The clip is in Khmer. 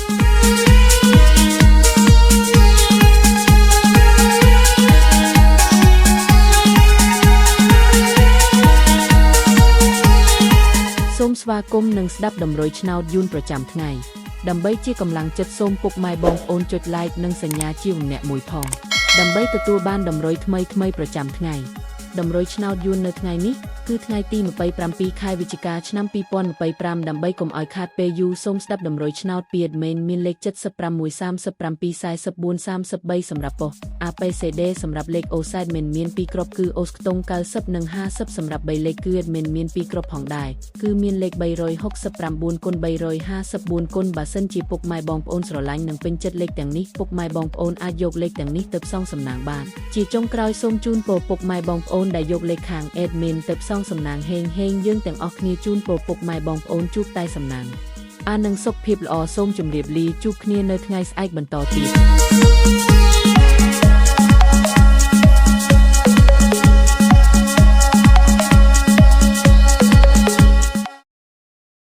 សូមស្វាគមន៍និងស្ដាប់ដំរីឆ្នោតយូនប្រចាំថ្ងៃដើម្បីជាកម្លាំងចិត្តសូមពុកម៉ែបងប្អូនចុច like និងសញ្ញាជាម្នាក់មួយផងដើម្បីទទួលបានដំរីថ្មីប្រចាំថ្ងៃដំរីឆ្នោតយូននៅថ្ងៃនេះគឺថ្ងៃទី27ខែវិច្ឆិកាឆ្នាំ2025ដើម្បីកុំឲ្យខាតពេលយូរសូមស្ដាប់ដំរីឆ្នោតពីadminមានលេខ76 37 44 33សម្រាប់ប៉ុស ABCD សម្រាប់លេខ OSID មាន2គ្រាប់គឺ OS ខ្ទង់90និង50សម្រាប់3លេខគឺadminមាន2គ្រាប់ផងដែរគឺមានលេខ369គុណ354គុណបើសិនជាពុកម៉ែបងប្អូនស្រឡាញ់និងពេញចិត្តលេខទាំងនេះពុកម៉ែបងប្អូនអាចយកលេខទាំងនេះទៅផ្សងសំណាងបានជាចុងក្រោយសូមជូនពរពុកម៉ែបងប្អូនដែលយកលេខខាង admin ទៅផ្សងសំណាងហេងយើងទាំងអស់គ្នាជូនពរពុកម៉ែបងប្អូនជួបតែសំណាងអានឹងសុខភាពល្អសូមជម្រាបលាជួបគ្នានៅថ្ងៃស្អែកបន្តទៀត